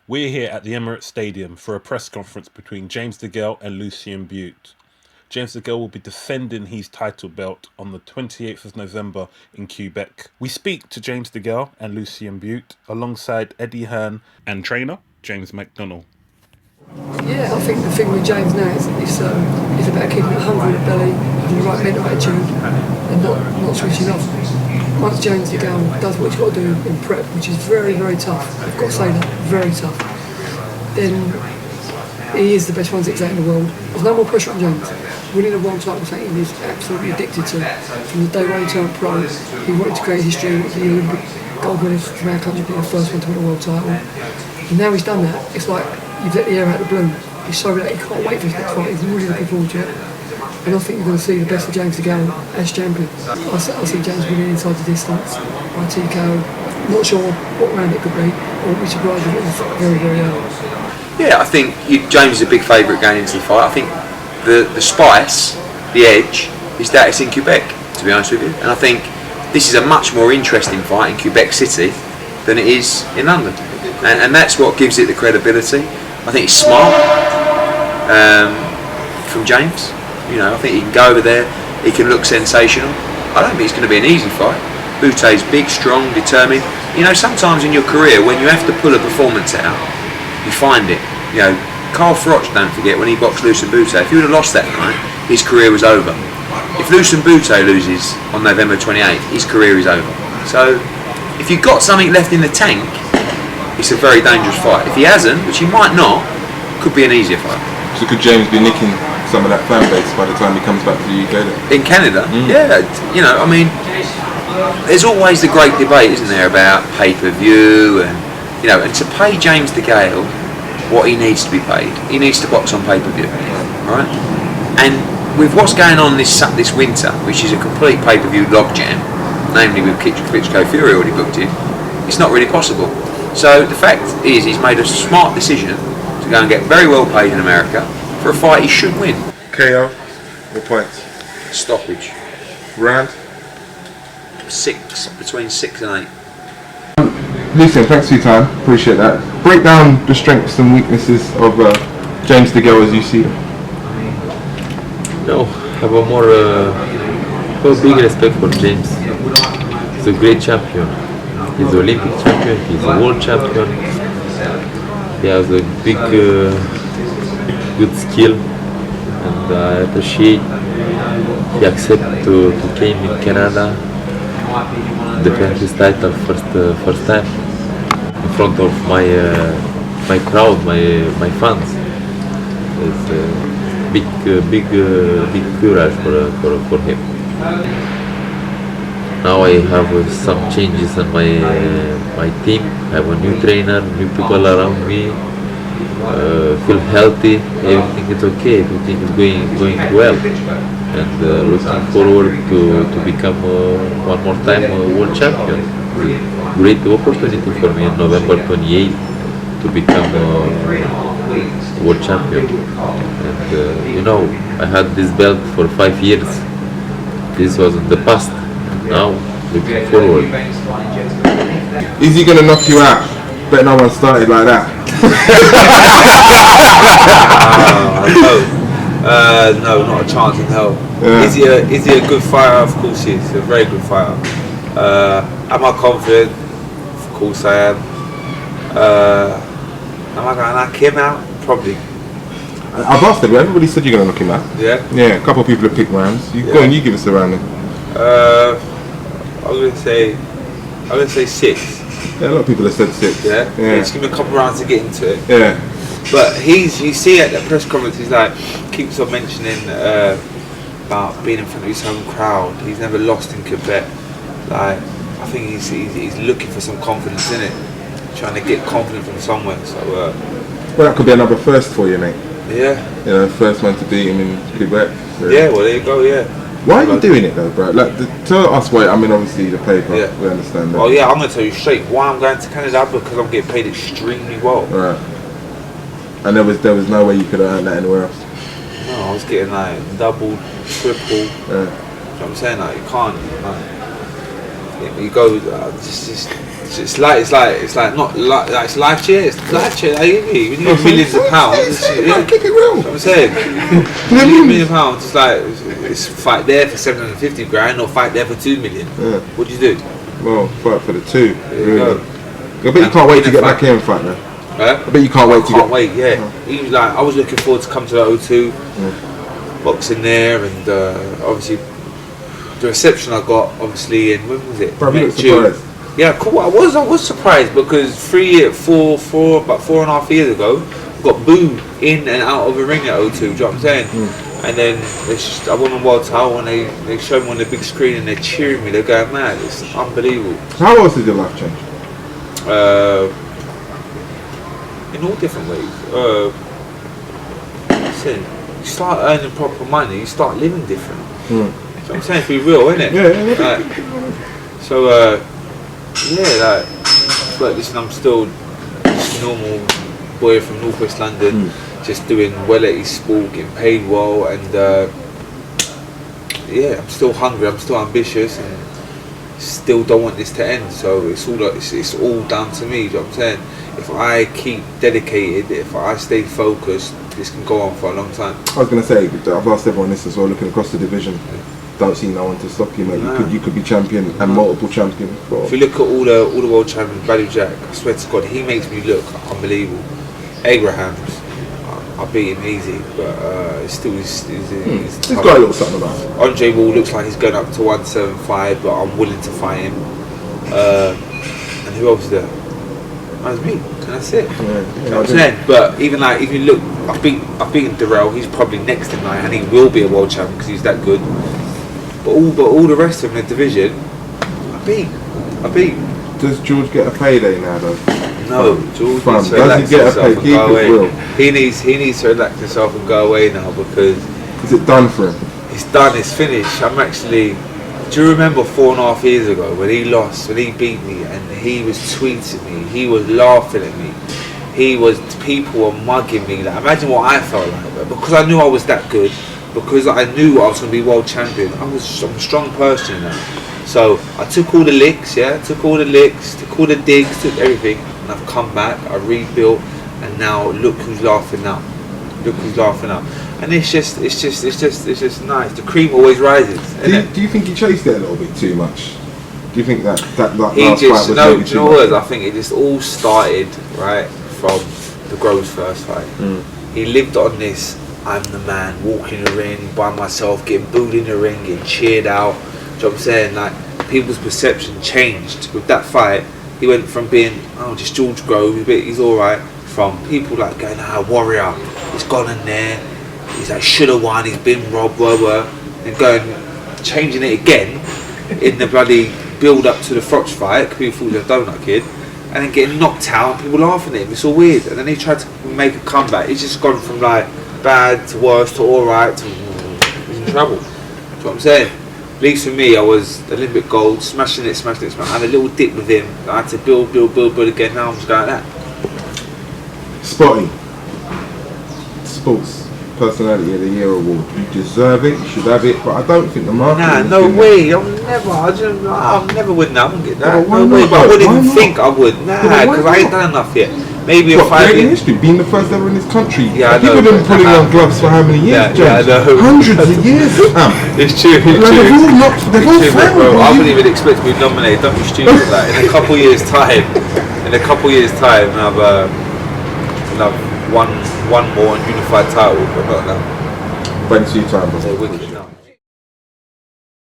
We're here at the Emirates Stadium for a press conference between James DeGale and Lucian Bute. James DeGale will be defending his title belt on the 28th of November in Quebec. We speak to James DeGale and Lucian Bute alongside Eddie Hearn and trainer James McDonnell. Yeah, I think the thing with James now is about keeping it hungry in the belly, having the right mental attitude and not switching off. Once James DeGale does what he's got to do in prep, which is very, very tough, I've got to say that, very tough, then he is the best 168 in the world. There's no more pressure on James. Winning a world title is something he's absolutely addicted to. From the day when he turned pro, he wanted to create history, he wanted to be the Olympic gold medalist from our country, being the first one to win a world title. And now he's done that, it's like you've let the air out of the balloon. He's so relaxed, he can't wait for his next fight, he's really looking forward to it. And I think you're going to see the best of James DeGale as champion. I see James winning inside the distance by TKO. Not sure what round it could be, I wouldn't be surprised if it was very, very early. Yeah, I think James is a big favourite going into the fight. I think the spice, the edge, is that it's in Quebec, to be honest with you. And I think this is a much more interesting fight in Quebec City than it is in London. And that's what gives it the credibility. I think it's smart from James. You know, I think he can go over there, he can look sensational. I don't think it's going to be an easy fight. Bute's big, strong, determined. You know, sometimes in your career, when you have to pull a performance out, you find it. You know, Carl Froch, don't forget, when he boxed Lucian Bute, if he would have lost that night, his career was over. If Lucian Bute loses on November 28th, his career is over. So, if you've got something left in the tank, it's a very dangerous fight. If he hasn't, which he might not, could be an easier fight. So could James be nicking some of that fan base by the time he comes back to the UK then? In Canada? Yeah, you know, I mean, there's always the great debate, isn't there, about pay-per-view and, you know, and to pay James DeGale what he needs to be paid, he needs to box on pay-per-view, right? And with what's going on this winter, which is a complete pay-per-view logjam, namely with Klitschko Fury already booked in, it's not really possible. So the fact is, he's made a smart decision to go and get very well paid in America for a fight he should win. KO or points? Stoppage. Round? 6, between 6 and 8. Lucian, thanks for your time, appreciate that. Break down the strengths and weaknesses of James DeGale as you see them. No, I have a big respect for James. He's a great champion. He's an Olympic champion, he's a world champion. He has a big, good skill, and I appreciate he accepted to came in Canada, defend his title first time in front of my crowd, my fans. It's a big courage for him. Now I have some changes in my team. I have a new trainer, new people around me. Feel healthy. Everything is okay. Everything is going well, and looking forward to become one more time a world champion. Great opportunity for me on November 28th to become a world champion. And you know, I had this belt for 5 years. This was in the past. Now, looking forward. Is he going to knock you out? Bet no one started like that. No, not a chance in hell. Yeah. Is he a good fighter? Of course he is. A very good fighter. Am I confident? Of course I am. Am I going to knock him out? Probably. I've asked him, everybody said you're going to knock him out. Yeah? Yeah, a couple of people have picked rounds. Go on, you give us a round then. I'm going to say 6. Yeah, a lot of people have said 6. Yeah? Yeah. Just give me a couple rounds to get into it. Yeah. But you see at the press conference, he's like, keeps on mentioning about being in front of his home crowd. He's never lost in Quebec. Like, I think he's looking for some confidence in it, trying to get confidence from somewhere. So, well, that could be another first for you, mate. Yeah. You know, first man to beat him in Quebec. Really. Yeah, well, there you go, yeah. Why are you doing it though, bro? Like, tell us why. I mean, obviously the paper, Yeah. we understand that. Well, yeah, I'm going to tell you straight why I'm going to Canada, because I'm getting paid extremely well. Right. And there was no way you could have earned that anywhere else. No, I was getting like double, triple. Yeah. You know what I'm saying? Like, you can't. Like, you go, just It's like not like it's life cheer. It's life cheer. Like, when you get millions of pounds, Keep it real. that's what I'm saying. When you get £1 million, it's like it's fight there for 750 grand or fight there for 2 million. Yeah. What do you do? Well, fight for the 2. There you Really. go. I bet you can't wait to get back here and fight, man. Huh? I bet you can't wait to get. Can't wait. Yeah. Even like I was looking forward to come to the O2, boxing there, and obviously the reception I got obviously in when was it? Bro, you look June. surprised. Yeah, cool. I was surprised because about 4.5 years ago, I got booed in and out of a ring at O2. Do you know what I'm saying? And then I went on World Title and they showed me on the big screen and they're cheering me. They're going mad. It's unbelievable. How else did your life change? In all different ways. Listen, you start earning proper money, you start living different. You know what I'm saying? To be real, innit? Yeah. But listen, I'm still just a normal boy from northwest London, just doing well at his sport, getting paid well, and I'm still hungry, I'm still ambitious, and still don't want this to end. So it's all down to me. You know what I'm saying? If I keep dedicated, if I stay focused, this can go on for a long time. I was gonna say, I've asked everyone this as well. Looking across the division, don't see no one to stop you, mate. Nah. You could be champion and multiple champion. If you look at all the world champions, Badou Jack, I swear to God, he makes me look unbelievable. Abrahams, I beat him easy, but he's He's got a little something about him. Andre Wall looks like he's going up to 175, but I'm willing to fight him. And who else is there? That's me, and that's it. You know what I'm saying? But even like, if you look, I've beaten Darrell. He's probably next in line, and he will be a world champion because he's that good. But all the rest of them in the division, I beat. Does George get a payday now, though? No, George Fam, needs to does relax he get a himself pay? and Keep go it away. real. He needs to relax himself and go away now because Is it done for him? it's done. It's finished. I'm actually. Do you remember 4.5 years ago when he lost, when he beat me, and he was tweeting me, he was laughing at me, people were mugging me. Like, imagine what I felt like. But because I knew I was that good, because I knew I was going to be world champion, I'm a strong person now. So I took all the licks, took all the digs, took everything, and I've come back, I rebuilt, and now look who's laughing now. And it's just nice. The cream always rises. Do you think he chased it a little bit too much? Do you think that last He fight just was no. maybe Do you too know much? what? I think it just all started right from the Groves first fight. He lived on this. I'm the man, walking the ring by myself, getting booed in the ring, getting cheered out. Do you know what I'm saying? Like, people's perception changed with that fight. He went from being just George Grove, he's all right, from people like going, warrior, he's gone in there. He's like, should have won, he's been robbed, and going, changing it again in the bloody build up to the Froch fight, people thought he was a donut kid, and then getting knocked out, and people laughing at him, it's all weird. And then he tried to make a comeback. He's just gone from like bad to worse to alright to he's in trouble. Do you know what I'm saying? At least for me, I was Olympic gold, smashing it. I had a little dip with him. I had to build again. Now I'm just going like that. Spotty. Sports Personality of the Year award. You deserve it. You should have it. But I don't think the market. Nah, is no gonna- way. I'll never win that. I won't get that. Well, why No way. not, But I though? wouldn't Why even not? think I would. Nah, why because I ain't not? done enough yet. Maybe a What, 5 great in years. history, being the first ever in this country. Yeah, I People know, have been but- pulling on gloves for how many years, Yeah, James? I know. Hundreds of years, fam. It's true. Like, they've all not, they've all It's true, failed, bro. bro. I wouldn't even expect to be nominated. Don't be stupid. Like, in a couple years' time, I've won one more and unified title, but not now. Thanks for your time, bro. So wicked now.